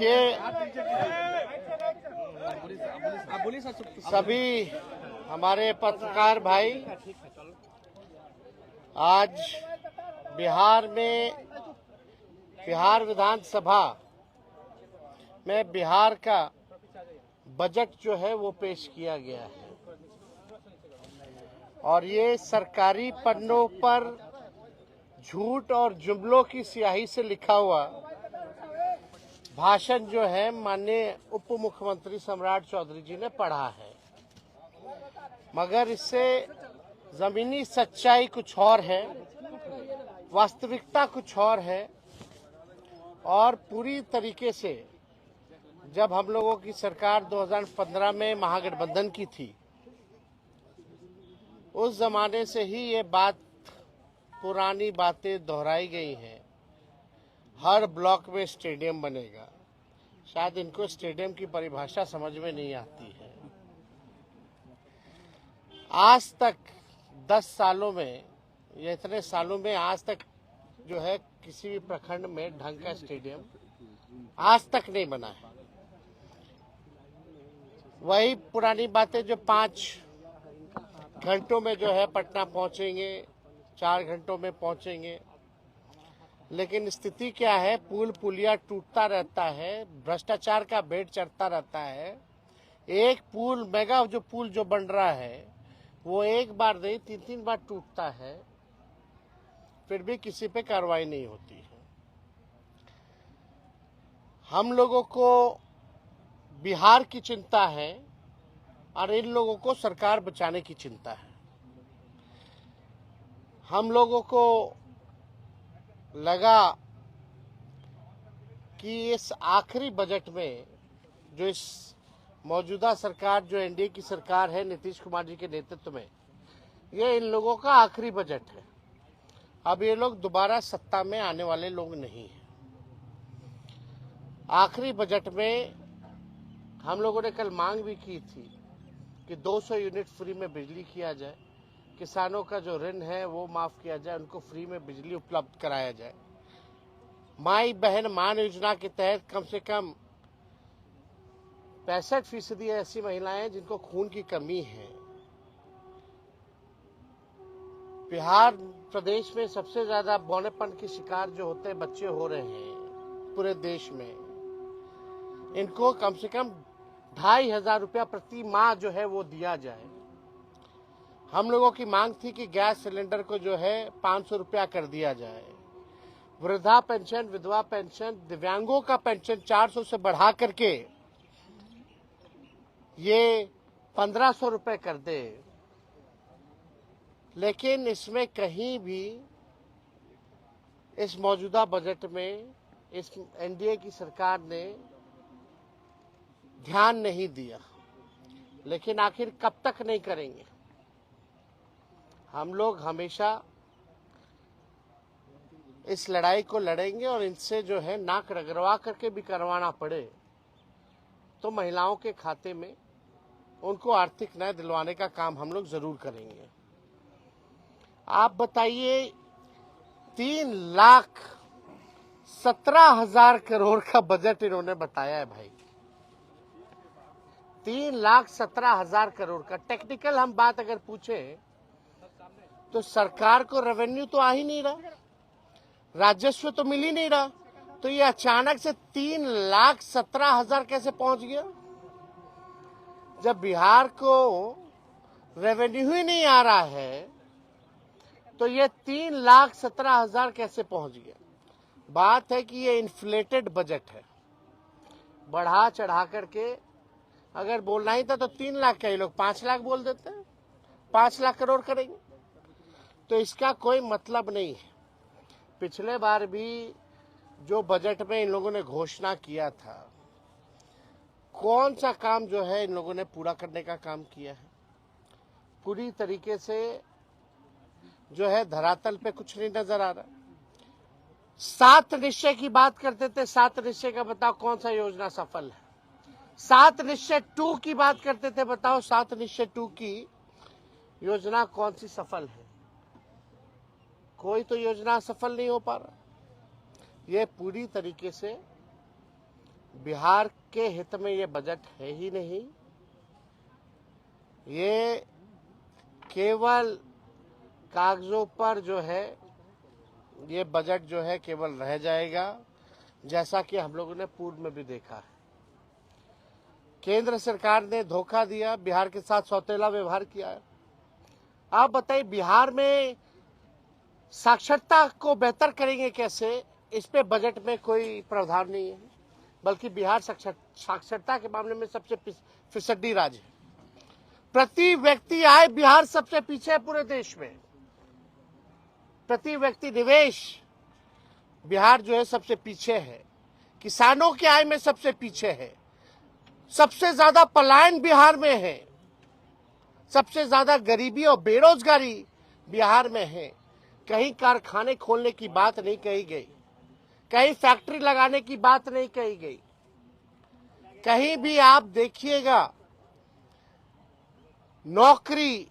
देखिए, सभी हमारे पत्रकार भाई, आज बिहार विधानसभा में बिहार का बजट जो है वो पेश किया गया है और ये सरकारी पन्नों पर झूठ और जुमलों की स्याही से लिखा हुआ भाषण जो है माननीय उप मुख्यमंत्री सम्राट चौधरी जी ने पढ़ा है, मगर इससे जमीनी सच्चाई कुछ और है, वास्तविकता कुछ और है। और पूरी तरीके से जब हम लोगों की सरकार 2015 में महागठबंधन की थी, उस जमाने से ही ये बात पुरानी बातें दोहराई गई हैं। हर ब्लॉक में स्टेडियम बनेगा। शायद इनको स्टेडियम की परिभाषा समझ में नहीं आती है। आज तक 10 सालों में या इतने सालों में आज तक जो है किसी भी प्रखंड में ढंग का स्टेडियम आज तक नहीं बना है। वही पुरानी बातें जो 5 घंटों में जो है पटना पहुंचेंगे, 4 घंटों में पहुंचेंगे, लेकिन स्थिति क्या है? पुल पुलिया टूटता रहता है, भ्रष्टाचार का भेंट चढ़ता रहता है। एक पुल मेगा जो पुल जो बन रहा है वो एक बार नहीं 3-3 बार टूटता है, फिर भी किसी पे कार्रवाई नहीं होती है। हम लोगों को बिहार की चिंता है और इन लोगों को सरकार बचाने की चिंता है। हम लोगों को लगा कि इस आखिरी बजट में जो इस मौजूदा सरकार जो एनडीए की सरकार है नीतीश कुमार जी के नेतृत्व में, ये इन लोगों का आखिरी बजट है। अब ये लोग दोबारा सत्ता में आने वाले लोग नहीं हैं। आखिरी बजट में हम लोगों ने कल मांग भी की थी कि 200 यूनिट फ्री में बिजली किया जाए, किसानों का जो ऋण है वो माफ किया जाए, उनको फ्री में बिजली उपलब्ध कराया जाए। माई बहन मान योजना के तहत कम से कम 65% ऐसी महिलाएं जिनको खून की कमी है। बिहार प्रदेश में सबसे ज्यादा बौनेपन की शिकार जो होते हैं बच्चे हो रहे हैं पूरे देश में। इनको कम से कम 2500 रुपया प्रति माह जो है वो दिया जाए। हम लोगों की मांग थी कि गैस सिलेंडर को जो है 500 रुपया कर दिया जाए। वृद्धा पेंशन, विधवा पेंशन, दिव्यांगों का पेंशन 400 से बढ़ा करके ये 1500 रुपए कर दे। लेकिन इसमें कहीं भी इस मौजूदा बजट में इस एनडीए की सरकार ने ध्यान नहीं दिया। लेकिन आखिर कब तक नहीं करेंगे? हम लोग हमेशा इस लड़ाई को लड़ेंगे और इनसे जो है नाक रगड़वा करके भी करवाना पड़े तो महिलाओं के खाते में उनको आर्थिक न्याय दिलवाने का काम हम लोग जरूर करेंगे। आप बताइए, 3,17,000 करोड़ का बजट इन्होंने बताया है भाई। 3,17,000 करोड़ का। टेक्निकल हम बात अगर पूछे तो सरकार को रेवेन्यू तो आ ही नहीं रहा, राजस्व तो मिल ही नहीं रहा, तो ये अचानक से 3,17,000 कैसे पहुंच गया? जब बिहार को रेवेन्यू ही नहीं आ रहा है तो ये 3,17,000 कैसे पहुंच गया? बात है कि ये इन्फ्लेटेड बजट है। बढ़ा चढ़ा करके अगर बोलना ही था तो 3 लाख का, ये लोग 5 लाख बोल देते हैं, 5 लाख करोड़ करेंगे, तो इसका कोई मतलब नहीं है। पिछले बार भी जो बजट में इन लोगों ने घोषणा किया था, कौन सा काम जो है इन लोगों ने पूरा करने का काम किया है? पूरी तरीके से जो है धरातल पे कुछ नहीं नजर आ रहा। 7 निश्चय की बात करते थे, 7 निश्चय का बताओ कौन सा योजना सफल है? 7 निश्चय 2 की बात करते थे, बताओ 7 निश्चय 2 की योजना कौन सी सफल है? कोई तो योजना सफल नहीं हो पा रहा। ये पूरी तरीके से बिहार के हित में ये बजट है ही नहीं। ये केवल कागजों पर जो है ये बजट जो है केवल रह जाएगा, जैसा कि हम लोगों ने पूर्व में भी देखा है। केंद्र सरकार ने धोखा दिया, बिहार के साथ सौतेला व्यवहार किया है। आप बताइए, बिहार में साक्षरता को बेहतर करेंगे कैसे, इस पे बजट में कोई प्रावधान नहीं है, बल्कि बिहार साक्षरता के मामले में सबसे फिसड्डी राज्य है। प्रति व्यक्ति आय बिहार सबसे पीछे है पूरे देश में। प्रति व्यक्ति निवेश बिहार जो है सबसे पीछे है। किसानों की आय में सबसे पीछे है। सबसे ज्यादा पलायन बिहार में है। सबसे ज्यादा गरीबी और बेरोजगारी बिहार में है। कहीं कारखाने खोलने की बात नहीं कही गई, कहीं फैक्ट्री लगाने की बात नहीं कही गई। कहीं भी आप देखिएगा नौकरी,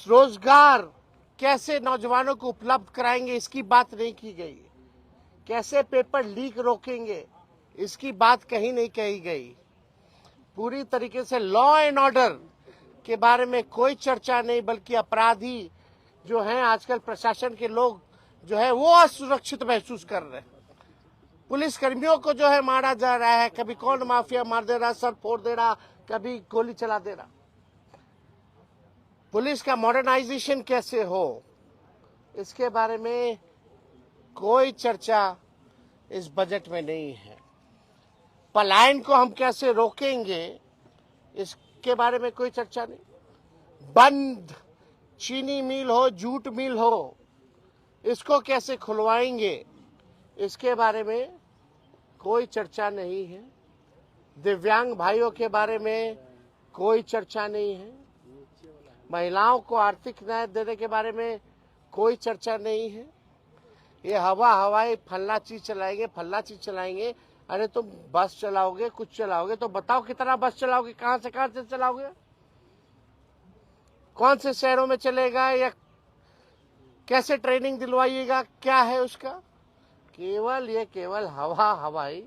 रोजगार कैसे नौजवानों को उपलब्ध कराएंगे, इसकी बात नहीं की गई। कैसे पेपर लीक रोकेंगे, इसकी बात कहीं नहीं कही गई। पूरी तरीके से लॉ एंड ऑर्डर के बारे में कोई चर्चा नहीं, बल्कि अपराधी जो हैं आजकल प्रशासन के लोग जो है वो असुरक्षित महसूस कर रहे हैं। पुलिस कर्मियों को जो है मारा जा रहा है, कभी कौन माफिया मार दे रहा, सर फोड़ दे रहा, कभी गोली चला दे रहा। पुलिस का मॉडर्नाइजेशन कैसे हो, इसके बारे में कोई चर्चा इस बजट में नहीं है। पलायन को हम कैसे रोकेंगे, इसके बारे में कोई चर्चा नहीं। बंद चीनी मिल हो, जूट मिल हो, इसको कैसे खुलवाएंगे, इसके बारे में कोई चर्चा नहीं है। दिव्यांग भाइयों के बारे में कोई चर्चा नहीं है। महिलाओं को आर्थिक न्याय देने के बारे में कोई चर्चा नहीं है। ये हवाई फल्ला चीज चलाएंगे, फल्ला चीज चलाएंगे। अरे तुम बस चलाओगे, कुछ चलाओगे तो बताओ कितना बस चलाओगे, कहां से चलाओगे, कौन से शहरों में चलेगा, या कैसे ट्रेनिंग दिलवाइएगा, क्या है उसका। केवल हवाई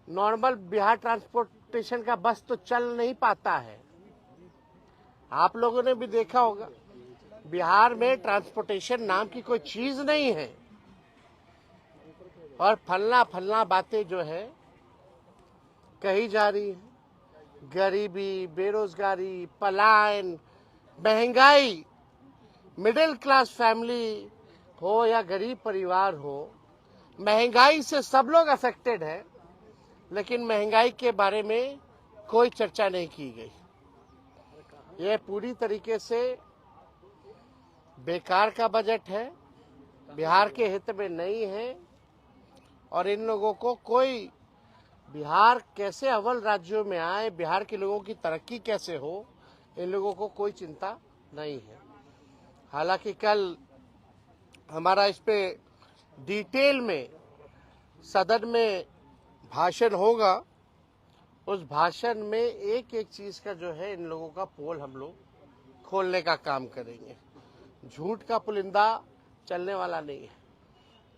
नॉर्मल बिहार ट्रांसपोर्टेशन का बस तो चल नहीं पाता है। आप लोगों ने भी देखा होगा, बिहार में ट्रांसपोर्टेशन नाम की कोई चीज नहीं है। और फलना बातें जो है कही जा रही है। गरीबी, बेरोजगारी, पलायन, महंगाई, मिडिल क्लास फैमिली हो या गरीब परिवार हो, महंगाई से सब लोग अफेक्टेड है, लेकिन महंगाई के बारे में कोई चर्चा नहीं की गई। यह पूरी तरीके से बेकार का बजट है, बिहार के हित में नहीं है। और इन लोगों को कोई बिहार कैसे अव्वल राज्यों में आए, बिहार के लोगों की तरक्की कैसे हो, इन लोगों को कोई चिंता नहीं है। हालांकि कल हमारा इस पे डिटेल में सदन में भाषण होगा। उस भाषण में एक एक चीज का जो है इन लोगों का पोल हम लोग खोलने का काम करेंगे। झूठ का पुलिंदा चलने वाला नहीं है।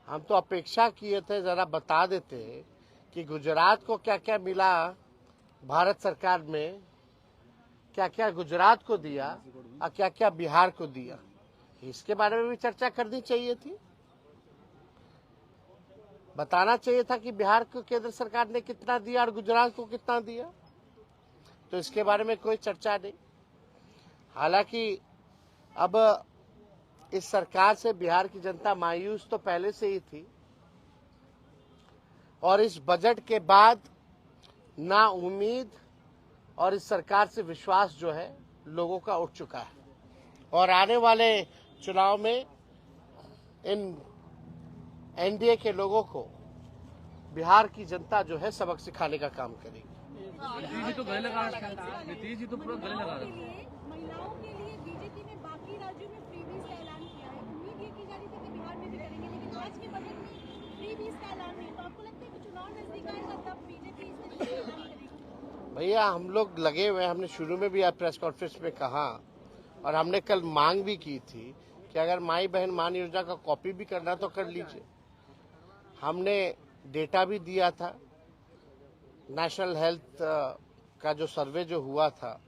हम तो अपेक्षा किए थे जरा बता देते कि गुजरात को क्या क्या मिला, भारत सरकार में क्या क्या गुजरात को दिया और क्या क्या बिहार को दिया, इसके बारे में भी चर्चा करनी चाहिए थी। बताना चाहिए था कि बिहार को केंद्र सरकार ने कितना दिया और गुजरात को कितना दिया। तो इसके बारे में कोई चर्चा नहीं। हालांकि अब इस सरकार से बिहार की जनता मायूस तो पहले से ही थी, और इस बजट के बाद ना उम्मीद और इस सरकार से विश्वास जो है लोगों का उठ चुका है। और आने वाले चुनाव में इन एनडीए के लोगों को बिहार की जनता जो है सबक सिखाने का काम करेगी। नीतीश जी तो गले लगा रहे हैं, नीतीश जी तो पूरा गले लगा रहे हैं। महिलाओं के लिए बीजेपी ने बाकी राज्यों में फ्रीबीज का ऐलान किया है। उम्मीद ये की जा रही थी कि बिहार में भी करेंगे, लेकिन आज के बजट में फ्रीबीज का ऐलान नहीं। तो आपको लगता है कि चुनाव नजदीक आएगा तब बीजेपी इसमें ऐलान करेगी? भैया हम लोग लगे हुए, हमने शुरू में भी प्रेस कॉन्फ्रेंस में कहा और हमने कल मांग भी की थी कि अगर माई बहन मान योजना का कॉपी भी करना तो कर लीजिए। हमने डेटा भी दिया था नेशनल हेल्थ का जो सर्वे जो हुआ था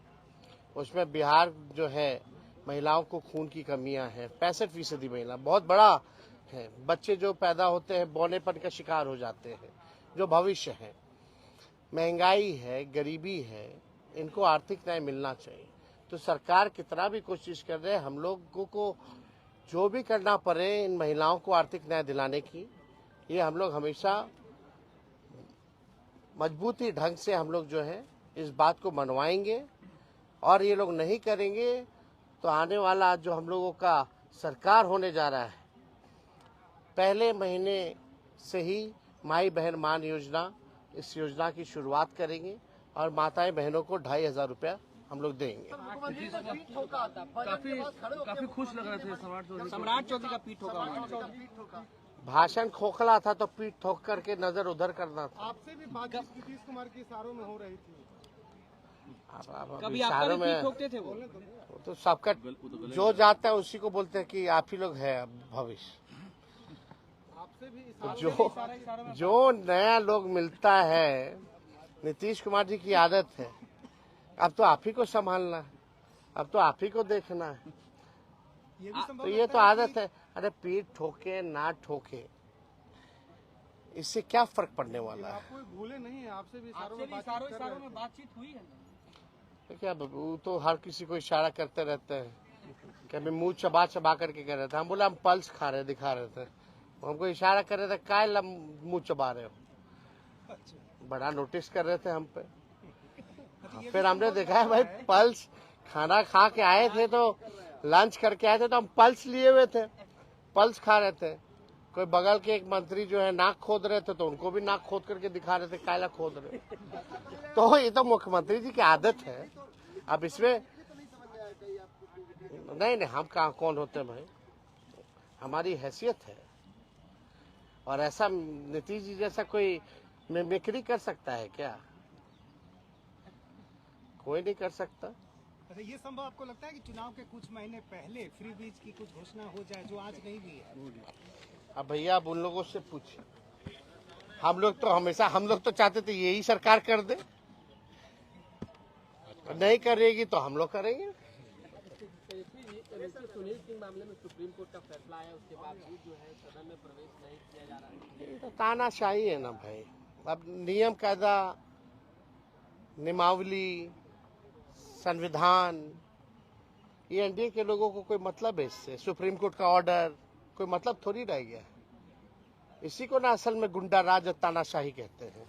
उसमें बिहार जो है महिलाओं को खून की कमियां हैं। 65% महिला बहुत बड़ा है। बच्चे जो पैदा होते हैं बौनेपन का शिकार हो जाते हैं, जो भविष्य है। महंगाई है, गरीबी है, इनको आर्थिक न्याय मिलना चाहिए। तो सरकार कितना भी कोशिश कर रहे हैं, हम लोगों को जो भी करना पड़े इन महिलाओं को आर्थिक न्याय दिलाने की, ये हम लोग हमेशा मजबूती ढंग से हम लोग जो है इस बात को मनवाएंगे। और ये लोग नहीं करेंगे तो आने वाला जो हम लोगों का सरकार होने जा रहा है, पहले महीने से ही माई बहन मान योजना, इस योजना की शुरुआत करेंगे और माताएं बहनों को 2,500 रुपया हम लोग देंगे। काफी खुश लग रहे थे सम्राट चौधरी का पीठ ठोका। भाषण खोखला था तो पीठ ठोक करके नजर उधर करना था। आपसे भी बातचीत नीतीश कुमार की इशारों में हो रही थी। कभी आपका भी पीठ ठोकते थे वो तो सबका जो जाता है उसी को बोलते हैं कि आप ही लोग है भविष्य। आपसे भी तो जो नया लोग मिलता है, नीतीश कुमार जी की आदत है, अब तो आप ही को संभालना है, अब तो आप ही को देखना है। तो ये तो आदत है। अरे पीठ ठोके ना ठोके, इससे क्या फर्क पड़ने वाला है? आपको भूले नहीं है, आपसे भी इशारों में बातचीत हुई है। क्या वो तो हर किसी को इशारा करते रहते हैं। कभी मुंह चबा चबा करके कह रहे थे, हम बोला हम पल्स खा रहे दिखा रहे थे, हमको इशारा कर रहे थे काय मुंह चबा रहे हो। बड़ा नोटिस कर रहे थे हम पे। फिर हमने देखा है भाई पल्स, खाना खा के आए थे तो लंच करके आए थे तो हम पल्स लिए हुए थे, पल्स खा रहे थे। कोई बगल के एक मंत्री जो है नाक खोद रहे थे तो उनको भी नाक खोद करके दिखा रहे थे, कायला खोद रहे। तो ये तो मुख्यमंत्री जी की आदत है। अब इसमें नहीं, हम कहाँ कौन होते हैं भाई, हमारी हैसियत है। और ऐसा नीतीश जी जैसा कोई मिमिक्री कर सकता है क्या? कोई नहीं कर सकता। अच्छा, ये संभव आपको लगता है कि चुनाव के कुछ महीने पहले फ्री बीज की कुछ घोषणा हो जाए जो आज नहीं हुई है? अब भैया आप उन लोगों से पूछिए। हम लोग तो चाहते थे यही सरकार कर दे, नहीं करेगी तो हम लोग करेंगे। सुनील सिंह मामले में सुप्रीम कोर्ट का फैसला आया, उसके बाद भी जो है सदन में प्रवेश नहीं किया जा रहा है। ये तो तानाशाही है ना भाई। अब नियम कायदा, नियमावली, संविधान, ये एनडीए के लोगों को कोई मतलब है इससे? सुप्रीम कोर्ट का ऑर्डर कोई मतलब थोड़ी रह गया। इसी को ना असल में गुंडा राज और तानाशाही कहते हैं।